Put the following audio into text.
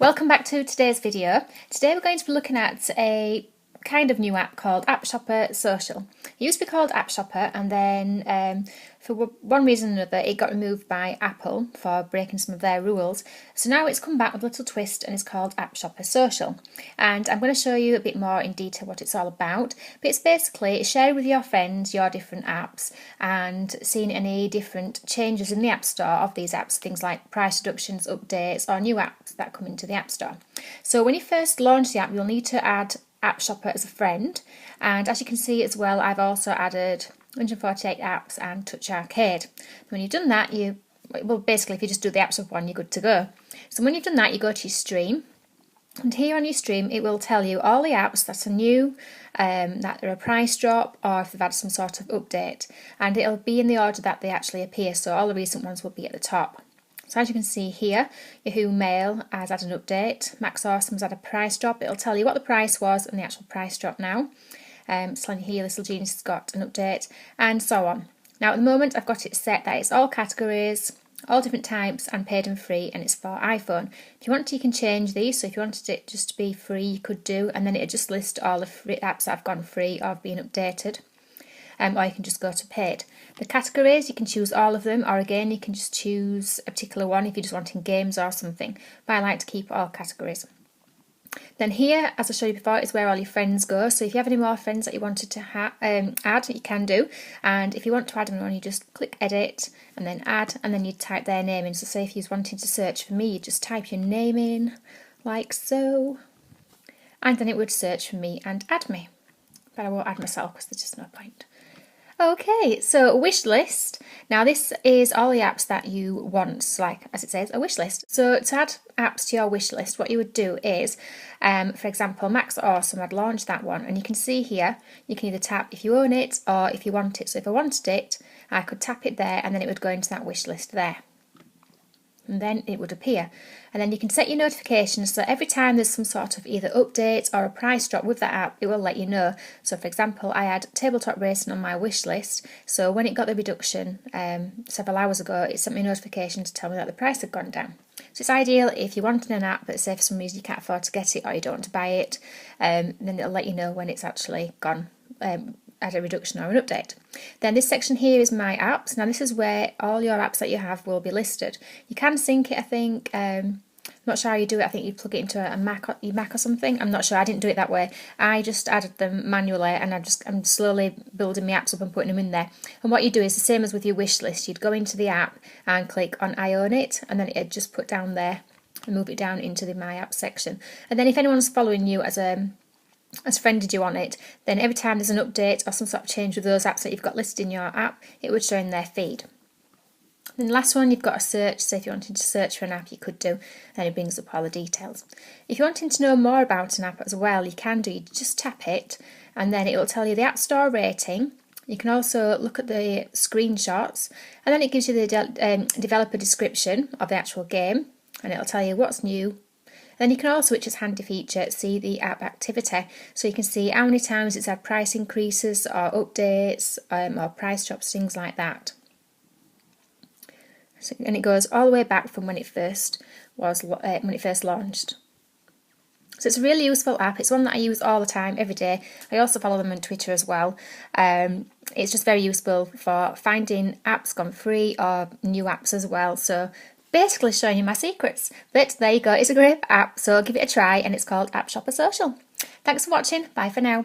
Welcome back to today's video. Today we're going to be looking at a kind of new app called AppShopper Social. It used to be called AppShopper, and then for one reason or another it got removed by Apple for breaking some of their rules. So now it's come back with a little twist and it's called AppShopper Social. And I'm going to show you a bit more in detail what it's all about. But it's basically sharing with your friends your different apps and seeing any different changes in the App Store of these apps, things like price reductions, updates or new apps that come into the App Store. So when you first launch the app, you'll need to add AppShopper as a friend, and as you can see as well, I've also added 148 apps and Touch Arcade. When you've done that, basically if you just do the apps of one, you're good to go. So when you've done that, you go to your stream, and here on your stream it will tell you all the apps that are new, that are a price drop, or if they've had some sort of update, and it'll be in the order that they actually appear, so all the recent ones will be at the top. So as you can see here, Yahoo Mail has had an update, Max Awesome's had a price drop. It'll tell you what the price was and the actual price drop now. It's telling you here Little Genius has got an update, and so on. Now at the moment I've got it set that it's all categories, all different types, and paid and free, and it's for iPhone. If you want to, you can change these, so if you wanted it just to be free you could do, and then it'll just list all the free apps that have gone free or have been updated. Or you can just go to paid. The categories, you can choose all of them, or again you can just choose a particular one if you're just wanting games or something, but I like to keep all categories. Then here, as I showed you before, is where all your friends go, so if you have any more friends that you wanted to add, you can do, and if you want to add them on, you just click edit and then add, and then you type their name in. So say if you're wanting to search for me, you just type your name in like so, and then it would search for me and add me, but I won't add myself because there's just no point. Okay, so Wishlist. Now this is all the apps that you want, like as it says, a wish list. So to add apps to your wish list, what you would do is, for example, Max Awesome, I'd launch that one, and you can see here, you can either tap if you own it or if you want it. So if I wanted it, I could tap it there and then it would go into that wish list there. And then it would appear. And then you can set your notifications so every time there's some sort of either update or a price drop with that app, it will let you know. So for example, I had tabletop racing on my wish list, so when it got the reduction several hours ago, it sent me a notification to tell me that the price had gone down. So it's ideal if you're wanting an app but say for some reason you can't afford to get it or you don't want to buy it, then it'll let you know when it's actually gone, at a reduction or an update. Then this section here is my apps. Now this is where all your apps that you have will be listed. You can sync it, I think. I'm not sure how you do it. I think you plug it into your Mac or something. I'm not sure. I didn't do it that way. I just added them manually, and I'm slowly building my apps up and putting them in there. And what you do is the same as with your wish list. You'd go into the app and click on I own it, and then it'd just put down there and move it down into the my app section. And then if anyone's following you as friended you on it, then every time there's an update or some sort of change with those apps that you've got listed in your app, it would show in their feed. Then the last one, you've got a search, so if you wanted to search for an app you could do, then it brings up all the details. If you're wanting to know more about an app as well, you can do, you just tap it and then it will tell you the App Store rating. You can also look at the screenshots, and then it gives you the developer description of the actual game, and it'll tell you what's new. Then you can also, which is a handy feature, see the app activity. So you can see how many times it's had price increases or updates or price drops, things like that. So, and it goes all the way back from when it first launched. So it's a really useful app. It's one that I use all the time, every day. I also follow them on Twitter as well. It's just very useful for finding apps gone free or new apps as well. So basically showing you my secrets. But there you go, it's a great app, so give it a try, and it's called AppShopper Social. Thanks for watching, bye for now.